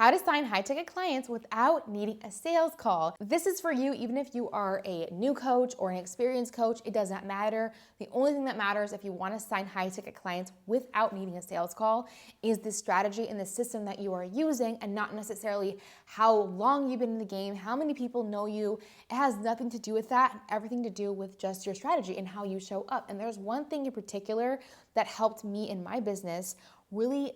How to sign high-ticket clients without needing a sales call. This is for you even if you are a new coach or an experienced coach. It does not matter. The only thing that matters if you want to sign high-ticket clients without needing a sales call is the strategy and the system that you are using, and not necessarily how long you've been in the game, how many people know you. It has nothing to do with that, and everything to do with just your strategy and how you show up. And there's one thing in particular that helped me in my business really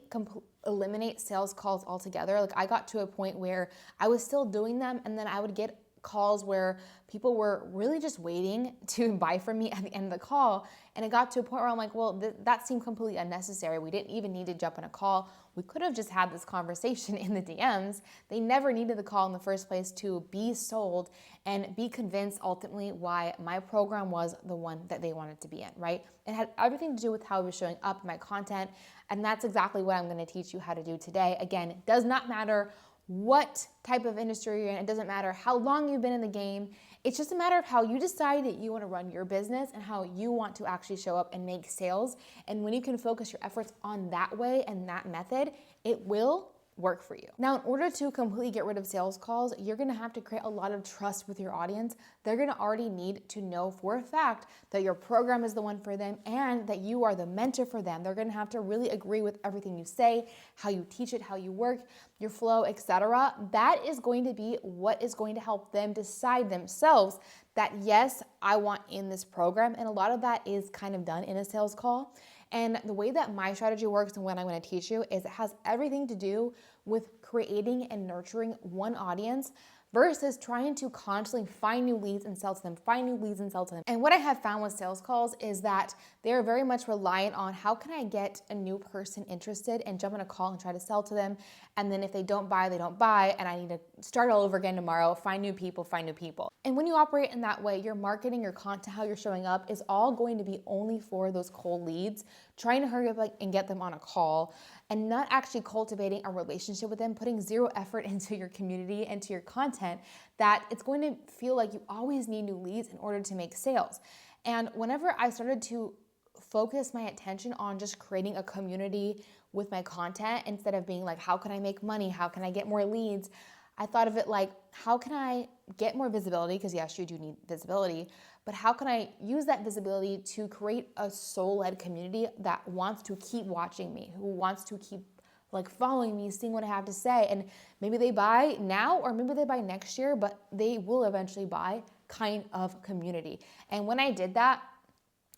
eliminate sales calls altogether. Like, I got to a point where I was still doing them, and then I would get calls where people were really just waiting to buy from me at the end of the call. And it got to a point where I'm like, well, that seemed completely unnecessary. We didn't even need to jump on a call. We could have just had this conversation in the DMs. They never needed the call in the first place to be sold and be convinced ultimately why my program was the one that they wanted to be in, right? It had everything to do with how I was showing up in my content. And that's exactly what I'm going to teach you how to do today. Again, it does not matter what type of industry you're in. It doesn't matter how long you've been in the game. It's just a matter of how you decide that you want to run your business and how you want to actually show up and make sales. And when you can focus your efforts on that way and that method, it will work for you. Now, in order to completely get rid of sales calls, you're going to have to create a lot of trust with your audience. They're going to already need to know for a fact that your program is the one for them and that you are the mentor for them. They're going to have to really agree with everything you say, how you teach it, how you work, your flow, etc. That is going to be what is going to help them decide themselves that, yes, I want in this program. And a lot of that is kind of done in a sales call. And the way that my strategy works and what I'm going to teach you is it has everything to do with creating and nurturing one audience versus trying to constantly find new leads and sell to them, find new leads and sell to them. And what I have found with sales calls is that they're very much reliant on how can I get a new person interested and jump on a call and try to sell to them. And then if they don't buy, they don't buy. And I need to start all over again tomorrow, find new people, find new people. And when you operate in that way, your marketing, your content, how you're showing up is all going to be only for those cold leads, trying to hurry up and get them on a call and not actually cultivating a relationship with them, putting zero effort into your community and to your content, that it's going to feel like you always need new leads in order to make sales. And whenever I started to focus my attention on just creating a community with my content instead of being like, how can I make money? How can I get more leads? I thought of it like, how can I get more visibility? Because yes, you do need visibility, but how can I use that visibility to create a soul-led community that wants to keep watching me, who wants to keep like following me, seeing what I have to say. And maybe they buy now or maybe they buy next year, but they will eventually buy, kind of community. And when I did that,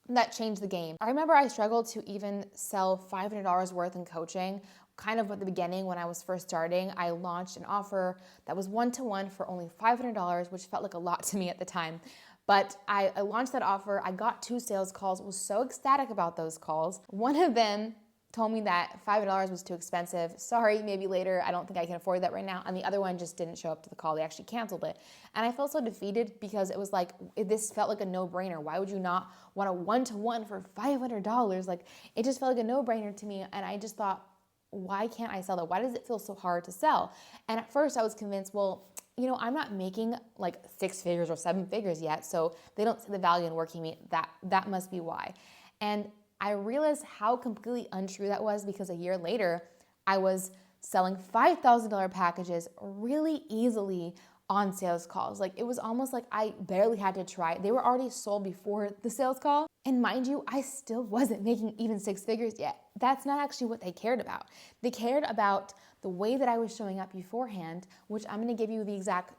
that changed the game. I remember I struggled to even sell $500 worth in coaching. Kind of at the beginning when I was first starting, I launched an offer that was one-to-one for only $500, which felt like a lot to me at the time. But I launched that offer. I got 2 sales calls, was so ecstatic about those calls. One of them told me that $500 was too expensive. Sorry, maybe later. I don't think I can afford that right now. And the other one just didn't show up to the call. They actually canceled it. And I felt so defeated because it was like, this felt like a no-brainer. Why would you not want a one-to-one for $500? Like, it just felt like a no-brainer to me. And I just thought, why can't I sell that? Why does it feel so hard to sell? And at first I was convinced, well, you know, I'm not making like 6 figures or 7 figures yet, so they don't see the value in working me. That must be why. And I realized how completely untrue that was, because a year later, I was selling $5,000 packages really easily on sales calls. Like, it was almost like I barely had to try. They were already sold before the sales call. And mind you, I still wasn't making even 6 figures yet. That's not actually what they cared about. They cared about the way that I was showing up beforehand, which I'm going to give you the exact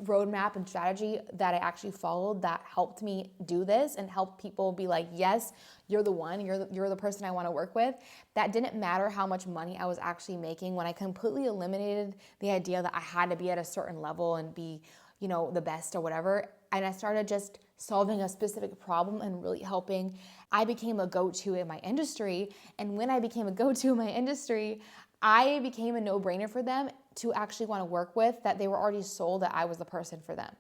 roadmap and strategy that I actually followed that helped me do this and help people be like, yes, you're the one, you're the person I want to work with. That didn't matter how much money I was actually making when I completely eliminated the idea that I had to be at a certain level and be, you know, the best or whatever. And I started just solving a specific problem and really helping. I became a go-to in my industry. And when I became a go-to in my industry, I became a no-brainer for them to actually want to work with, that they were already sold that I was the person for them.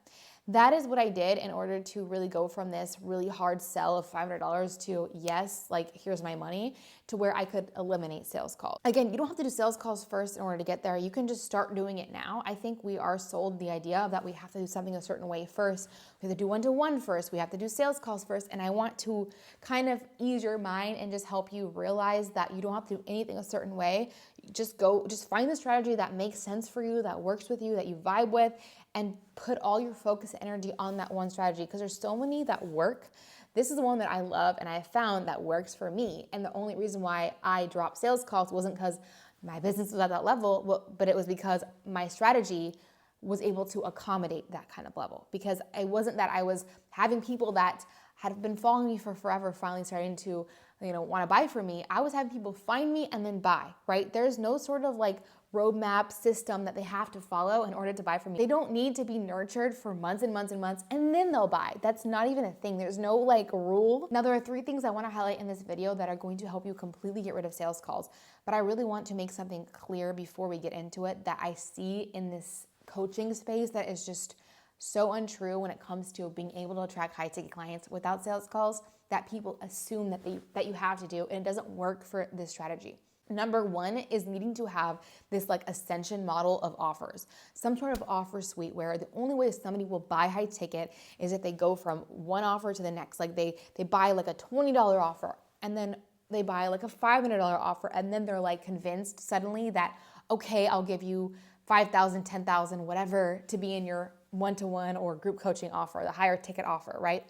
That is what I did in order to really go from this really hard sell of $500 to, yes, like, here's my money, to where I could eliminate sales calls. Again, you don't have to do sales calls first in order to get there. You can just start doing it now. I think we are sold the idea that we have to do something a certain way first. We have to do one-to-one first. We have to do sales calls first. And I want to kind of ease your mind and just help you realize that you don't have to do anything a certain way. just find the strategy that makes sense for you, that works with you, that you vibe with, and put all your focus and energy on that one strategy, because there's so many that work. This is the one that I love and I found that works for me. And the only reason why I dropped sales calls wasn't because my business was at that level, but it was because my strategy was able to accommodate that kind of level. Because it wasn't that I was having people that had been following me for forever finally starting to, want to buy from me. I was having people find me and then buy, right? There's no sort of like roadmap system that they have to follow in order to buy from me. They don't need to be nurtured for months and months and months and then they'll buy. That's not even a thing. There's no like rule. Now, there are 3 things I want to highlight in this video that are going to help you completely get rid of sales calls. But I really want to make something clear before we get into it that I see in this coaching space that is just so untrue when it comes to being able to attract high ticket clients without sales calls, that people assume that you have to do, and it doesn't work for this strategy. Number 1 is needing to have this like ascension model of offers, some sort of offer suite where the only way somebody will buy high ticket is if they go from one offer to the next. Like they buy like a $20 offer and then they buy like a $500 offer, and then they're like convinced suddenly that, okay, I'll give you $5,000, $10,000, whatever to be in your one-to-one or group coaching offer, the higher ticket offer, right?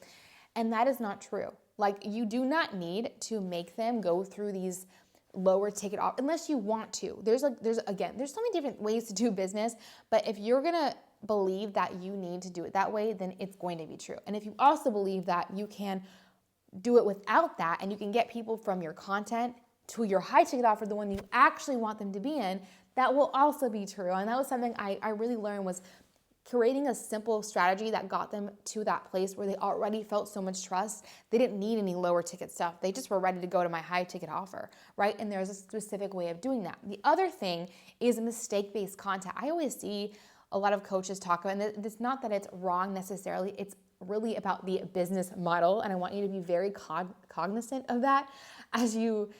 And that is not true. Like, you do not need to make them go through these lower ticket off unless you want to. There's so many different ways to do business, but if you're gonna believe that you need to do it that way, then it's going to be true. And if you also believe that you can do it without that and you can get people from your content to your high ticket offer, the one you actually want them to be in, that will also be true. And that was something I really learned, was creating a simple strategy that got them to that place where they already felt so much trust. They didn't need any lower ticket stuff. They just were ready to go to my high ticket offer, right? And there's a specific way of doing that. The other thing is mistake-based content. I always see a lot of coaches talk about, and it's not that it's wrong necessarily, it's really about the business model. And I want you to be very cognizant of that as you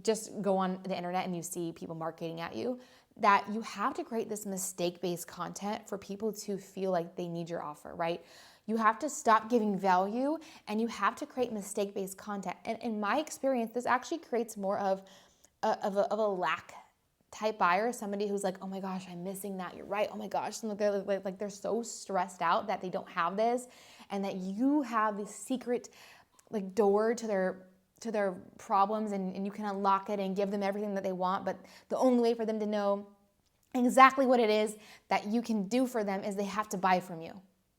just go on the internet and you see people marketing at you, that you have to create this mistake-based content for people to feel like they need your offer, right? You have to stop giving value and you have to create mistake-based content. And in my experience, this actually creates more of a lack type buyer, somebody who's like, oh my gosh, I'm missing that. You're right. Oh my gosh. And they're so stressed out that they don't have this, and that you have this secret like door to their problems, and you can unlock it and give them everything that they want. But the only way for them to know exactly what it is that you can do for them is they have to buy from you,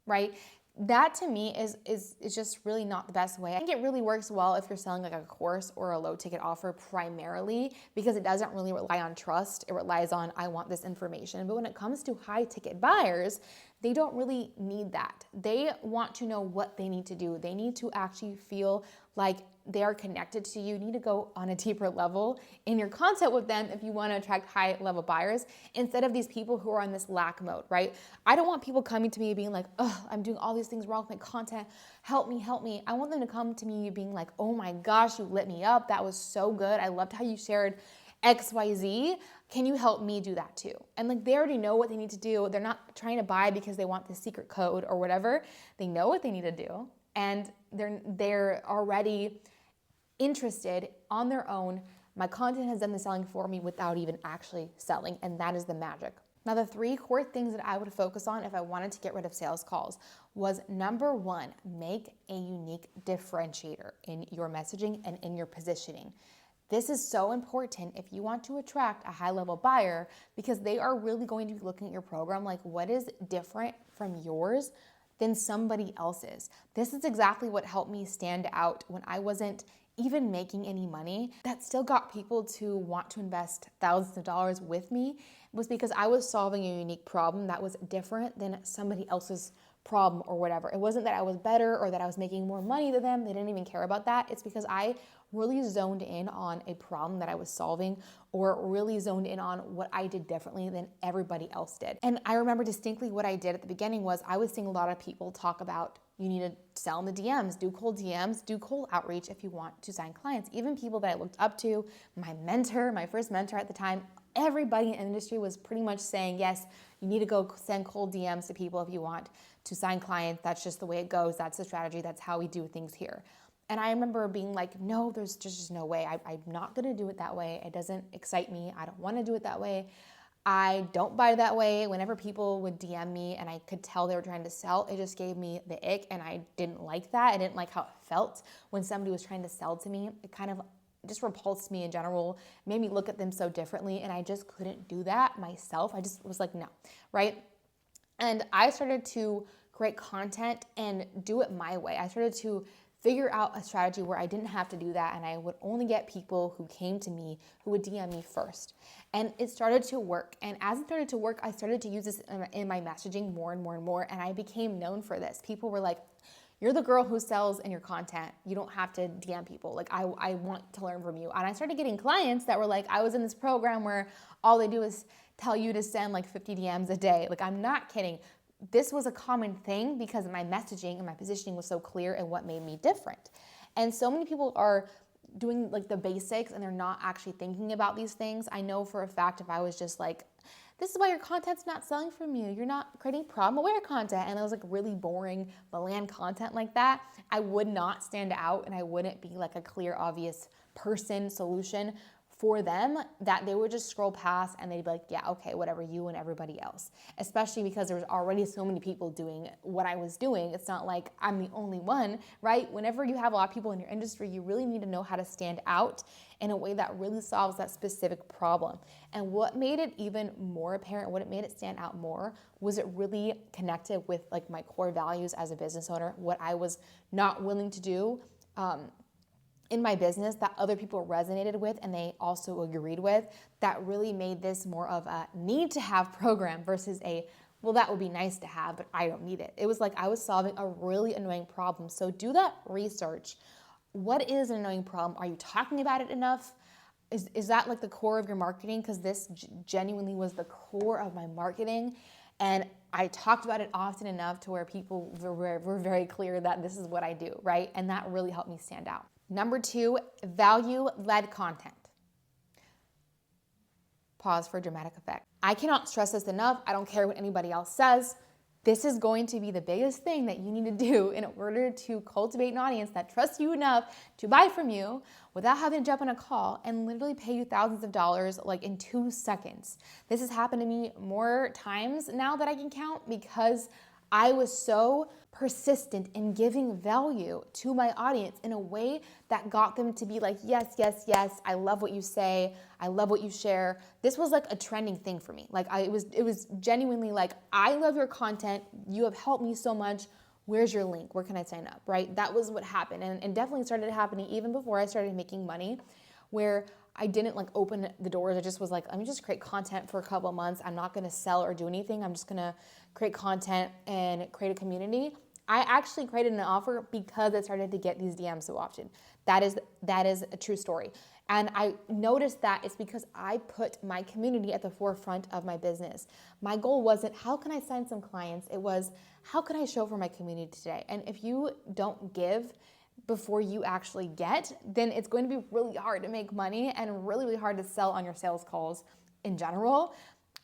right? That to me is just really not the best way. I think it really works well if you're selling like a course or a low ticket offer primarily, because it doesn't really rely on trust. It relies on, I want this information. But when it comes to high ticket buyers, they don't really need that. They want to know what they need to do. They need to actually feel like they are connected to you. You need to go on a deeper level in your content with them if you want to attract high level buyers, instead of these people who are on this lack mode, right? I don't want people coming to me being like, oh, I'm doing all these things wrong with my content. Help me, help me. I want them to come to me being like, oh my gosh, you lit me up. That was so good. I loved how you shared XYZ. Can you help me do that too? And like, they already know what they need to do. They're not trying to buy because they want the secret code or whatever. They know what they need to do, and they're already interested on their own. My content has done the selling for me without even actually selling, and that is the magic. Now, the 3 core things that I would focus on if I wanted to get rid of sales calls was, number 1, make a unique differentiator in your messaging and in your positioning. This is so important if you want to attract a high-level buyer, because they are really going to be looking at your program like, what is different from yours than somebody else's? This is exactly what helped me stand out when I wasn't even making any money. That still got people to want to invest thousands of dollars with me, was because I was solving a unique problem that was different than somebody else's problem or whatever. It wasn't that I was better or that I was making more money than them. They didn't even care about that. It's because I really zoned in on a problem that I was solving, or really zoned in on what I did differently than everybody else did. And I remember distinctly what I did at the beginning was, I was seeing a lot of people talk about, you need to sell in the DMs, do cold DMs, do cold outreach if you want to sign clients. Even people that I looked up to, my mentor, my first mentor at the time, everybody in the industry was pretty much saying, yes, you need to go send cold DMs to people if you want to sign clients. That's just the way it goes. That's the strategy. That's how we do things here. And I remember being like, no, there's just no way. I'm not going to do it that way. It doesn't excite me. I don't want to do it that way. I don't buy that way. Whenever people would DM me and I could tell they were trying to sell, it just gave me the ick, and I didn't like that. I didn't like how it felt when somebody was trying to sell to me. It kind of just repulsed me in general, made me look at them so differently, and I just couldn't do that myself. I just was like, no, right? And I started to create content and do it my way. I started to figure out a strategy where I didn't have to do that, and I would only get people who came to me, who would DM me first. And it started to work. And as it started to work, I started to use this in my messaging more and more and more, and I became known for this. People were like, you're the girl who sells in your content. You don't have to DM people. Like, I want to learn from you. And I started getting clients that were like, I was in this program where all they do is tell you to send like 50 DMs a day. Like, I'm not kidding. This was a common thing because my messaging and my positioning was so clear and what made me different. And so many people are doing like the basics and they're not actually thinking about these things. I know for a fact if I was just like, this is why your content's not selling from you, you're not creating problem-aware content, and it was like really boring, bland content like that, I would not stand out and I wouldn't be like a clear, obvious solution for them, that they would just scroll past and they'd be like, yeah, okay, whatever, you and everybody else. Especially because there was already so many people doing what I was doing. It's not like I'm the only one, right? Whenever you have a lot of people in your industry, you really need to know how to stand out in a way that really solves that specific problem. And what made it even more apparent, what it made it stand out more, was it really connected with like my core values as a business owner, what I was not willing to do in my business that other people resonated with and they also agreed with, that really made this more of a need to have program versus a, well, that would be nice to have, but I don't need it. It was like I was solving a really annoying problem. So do that research. What is an annoying problem? Are you talking about it enough? Is that like the core of your marketing? Because this genuinely was the core of my marketing. And I talked about it often enough to where people were very clear that this is what I do, right? And that really helped me stand out. Number 2, value-led content. Pause for dramatic effect. I cannot stress this enough. I don't care what anybody else says. This is going to be the biggest thing that you need to do in order to cultivate an audience that trusts you enough to buy from you without having to jump on a call and literally pay you thousands of dollars like in 2 seconds. This has happened to me more times now that I can count because I was so persistent in giving value to my audience in a way that got them to be like, yes, yes, yes, I love what you say, I love what you share. This was like a trending thing for me. Like it was genuinely like, I love your content, you have helped me so much, where's your link? Where can I sign up, right? That was what happened, and definitely started happening even before I started making money, where I didn't like open the doors. I just was like, let me just create content for a couple of months. I'm not gonna sell or do anything. I'm just gonna create content and create a community. I actually created an offer because I started to get these DMs so often. That is a true story. And I noticed that it's because I put my community at the forefront of my business. My goal wasn't, how can I sign some clients? It was, how can I show for my community today? And if you don't give before you actually get, then it's going to be really hard to make money and really, really hard to sell on your sales calls in general,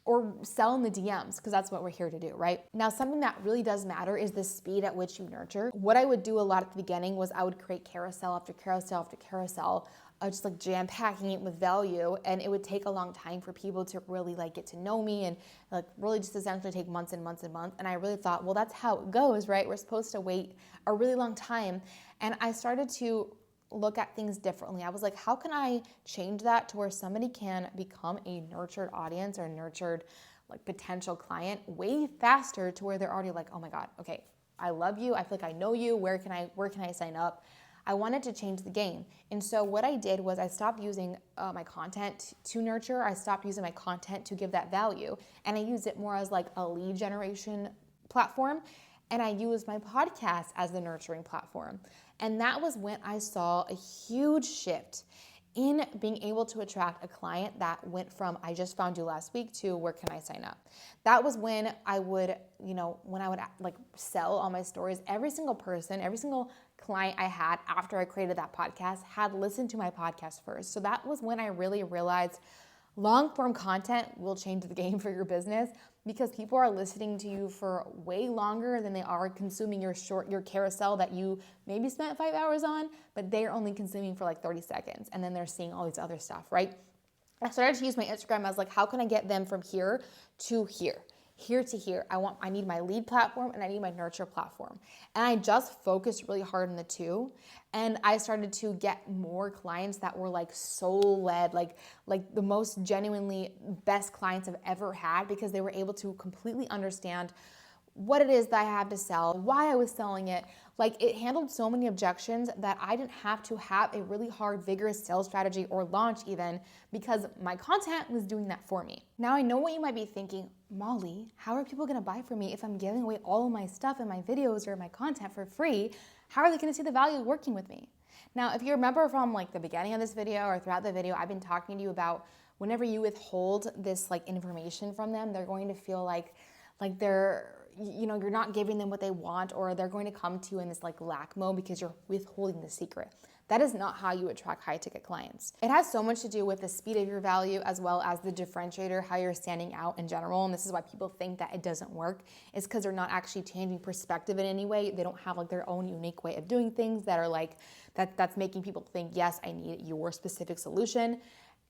or sell in the DMs, because that's what we're here to do, right? Now, something that really does matter is the speed at which you nurture. What I would do a lot at the beginning was I would create carousel after carousel after carousel, just like jam packing it with value, and it would take a long time for people to really like get to know me and like really just essentially take months and months and months. And I really thought, well, that's how it goes, right? We're supposed to wait a really long time. And I started to look at things differently. I was like, how can I change that to where somebody can become a nurtured audience or a nurtured like potential client way faster, to where they're already like, oh my God, okay, I love you. I feel like I know you. Where can I sign up? I wanted to change the game. And so what I did was I stopped using my content to nurture. I stopped using my content to give that value. And I used it more as like a lead generation platform. And I used my podcast as the nurturing platform. And that was when I saw a huge shift in being able to attract a client that went from, I just found you last week, to where can I sign up? That was when I would, like sell on my stories. Every single person, every single client I had after I created that podcast had listened to my podcast first. So that was when I really realized, Long form content will change the game for your business because people are listening to you for way longer than they are consuming your carousel that you maybe spent 5 hours on, but they're only consuming for like 30 seconds and then they're seeing all these other stuff, right? I started to use my Instagram as like, how can I get them from here to here? Here to here. I need my lead platform and I need my nurture platform. And I just focused really hard on the two. And I started to get more clients that were like soul led, like the most genuinely best clients I've ever had, because they were able to completely understand what it is that I had to sell, why I was selling it. Like, it handled so many objections that I didn't have to have a really hard, vigorous sales strategy or launch even, because my content was doing that for me. Now I know what you might be thinking, Molly, how are people gonna buy from me if I'm giving away all of my stuff and my videos or my content for free? How are they gonna see the value of working with me? Now, if you remember from like the beginning of this video or throughout the video, I've been talking to you about whenever you withhold this like information from them, they're going to feel like they're, you know, you're not giving them what they want, or they're going to come to you in this like lack mode because you're withholding the secret. That is not how you attract high ticket clients. It has so much to do with the speed of your value as well as the differentiator, how you're standing out in general. And this is why people think that it doesn't work, is because they're not actually changing perspective in any way. They don't have like their own unique way of doing things that are like, that's making people think, yes, I need your specific solution.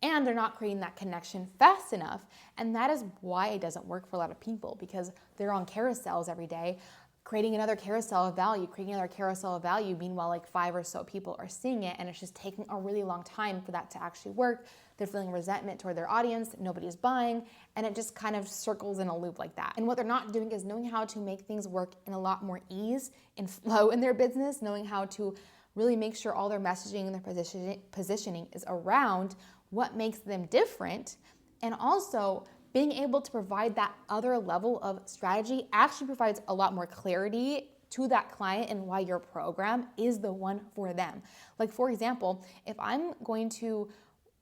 And they're not creating that connection fast enough. And that is why it doesn't work for a lot of people, because they're on carousels every day, creating another carousel of value, Meanwhile, like 5 or so people are seeing it, and it's just taking a really long time for that to actually work. They're feeling resentment toward their audience, nobody's buying, and it just kind of circles in a loop like that. And what they're not doing is knowing how to make things work in a lot more ease and flow in their business, knowing how to really make sure all their messaging and their positioning is around what makes them different, and also being able to provide that other level of strategy actually provides a lot more clarity to that client and why your program is the one for them. Like, for example, if I'm going to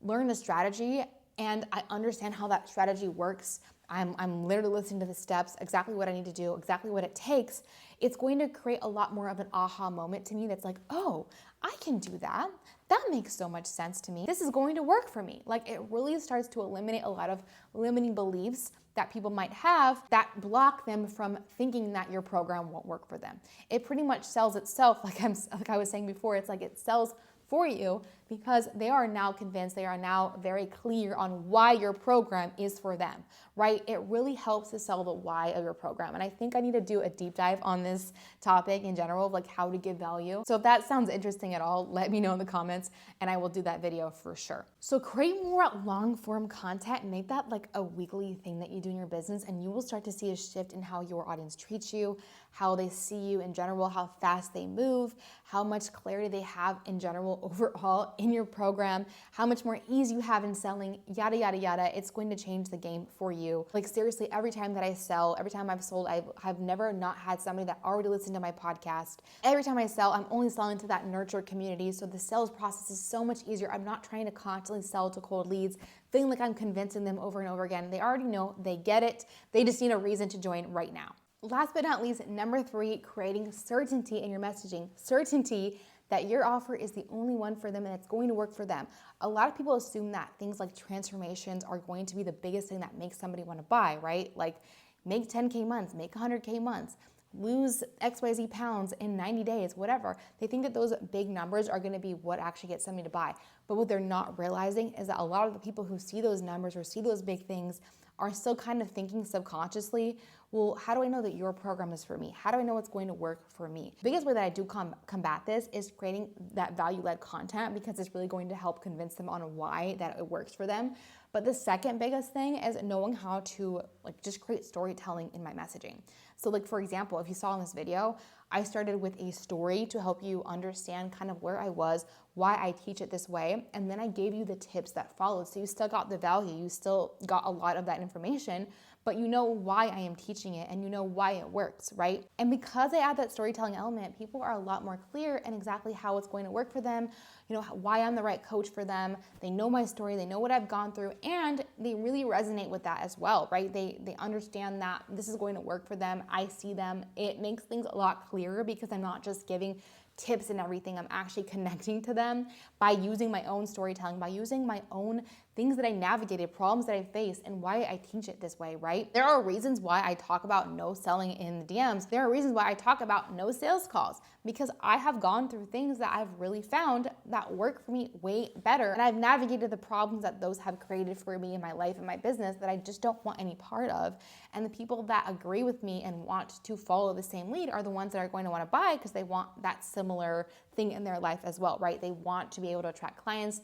learn a strategy and I understand how that strategy works, I'm literally listening to the steps, exactly what I need to do, exactly what it takes, it's going to create a lot more of an aha moment to me that's like, oh, I can do that. That makes so much sense to me. This is going to work for me. Like, it really starts to eliminate a lot of limiting beliefs that people might have that block them from thinking that your program won't work for them. It pretty much sells itself, like I was saying before, it's like it sells for you because they are now convinced, they are now very clear on why your program is for them, right? It really helps to sell the why of your program. And I think I need to do a deep dive on this topic in general, of like how to give value. So if that sounds interesting at all, let me know in the comments and I will do that video for sure. So create more long form content and make that like a weekly thing that you do in your business, and you will start to see a shift in how your audience treats you, how they see you in general, how fast they move, how much clarity they have in general overall in your program, how much more ease you have in selling, yada, yada, yada. It's going to change the game for you. Like, seriously, every time that I sell, every time I've sold, I've never not had somebody that already listened to my podcast. Every time I sell, I'm only selling to that nurture community. So the sales process is so much easier. I'm not trying to constantly sell to cold leads, feeling like I'm convincing them over and over again. They already know, they get it. They just need a reason to join right now. Last but not least, number 3, creating certainty in your messaging. Certainty that your offer is the only one for them and it's going to work for them. A lot of people assume that things like transformations are going to be the biggest thing that makes somebody want to buy, right? Like, make 10K months, make 100K months, lose XYZ pounds in 90 days, whatever. They think that those big numbers are going to be what actually gets somebody to buy. But what they're not realizing is that a lot of the people who see those numbers or see those big things are still kind of thinking subconsciously, well, how do I know that your program is for me? How do I know it's going to work for me? The biggest way that I do combat this is creating that value-led content, because it's really going to help convince them on why that it works for them. But the second biggest thing is knowing how to like just create storytelling in my messaging. So like, for example, if you saw in this video, I started with a story to help you understand kind of where I was, why I teach it this way, and then I gave you the tips that followed. So you still got the value, you still got a lot of that information, but you know why I am teaching it and you know why it works, right? And because I add that storytelling element, people are a lot more clear in exactly how it's going to work for them, you know, why I'm the right coach for them. They know my story, they know what I've gone through, and they really resonate with that as well, right? They understand that this is going to work for them. I see them. It makes things a lot clearer because I'm not just giving tips and everything. I'm actually connecting to them by using my own storytelling, by using my own things that I navigated, problems that I faced, and why I teach it this way, right? There are reasons why I talk about no selling in the DMs. There are reasons why I talk about no sales calls, because I have gone through things that I've really found that work for me way better. And I've navigated the problems that those have created for me in my life and my business that I just don't want any part of. And the people that agree with me and want to follow the same lead are the ones that are going to want to buy because they want that similar thing in their life as well, right? They want to be able to attract clients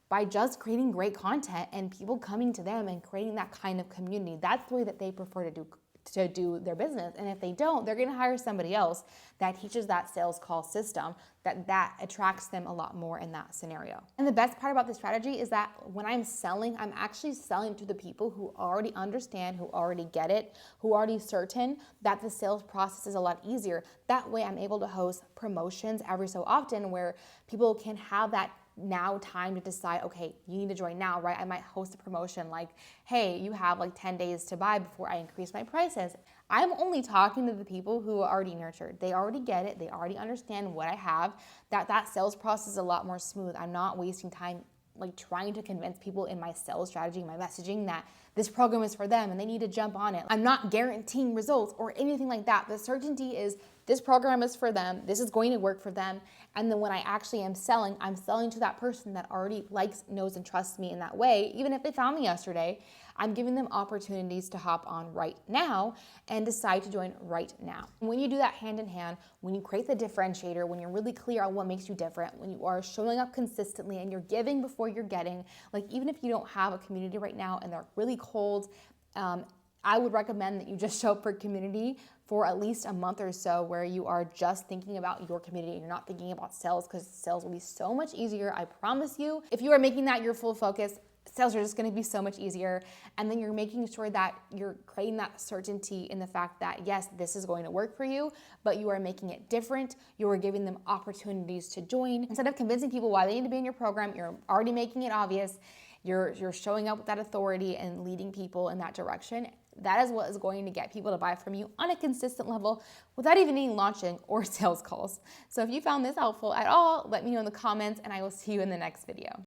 by just creating great content and people coming to them and creating that kind of community. That's the way that they prefer to do their business. And if they don't, they're going to hire somebody else that teaches that sales call system that attracts them a lot more in that scenario. And the best part about this strategy is that when I'm selling, I'm actually selling to the people who already understand, who already get it, who are already certain that the sales process is a lot easier. That way I'm able to host promotions every so often where people can have that now time to decide, okay, you need to join now, right? I might host a promotion like, hey, you have like 10 days to buy before I increase my prices. I'm only talking to the people who are already nurtured. They already get it. They already understand what I have, that sales process is a lot more smooth. I'm not wasting time like trying to convince people in my sales strategy, my messaging, that this program is for them and they need to jump on it. I'm not guaranteeing results or anything like that. The certainty is this program is for them. This is going to work for them. And then when I actually am selling, I'm selling to that person that already likes, knows, and trusts me in that way. Even if they found me yesterday, I'm giving them opportunities to hop on right now and decide to join right now. When you do that hand in hand, when you create the differentiator, when you're really clear on what makes you different, when you are showing up consistently and you're giving before you're getting, like even if you don't have a community right now and they're really cold, I would recommend that you just show up for community for at least a month or so where you are just thinking about your community and you're not thinking about sales, because sales will be so much easier. I promise you, if you are making that your full focus, sales are just going to be so much easier. And then you're making sure that you're creating that certainty in the fact that, yes, this is going to work for you, but you are making it different. You are giving them opportunities to join. Instead of convincing people why they need to be in your program, you're already making it obvious. You're showing up with that authority and leading people in that direction. That is what is going to get people to buy from you on a consistent level without even needing launching or sales calls. So if you found this helpful at all, let me know in the comments and I will see you in the next video.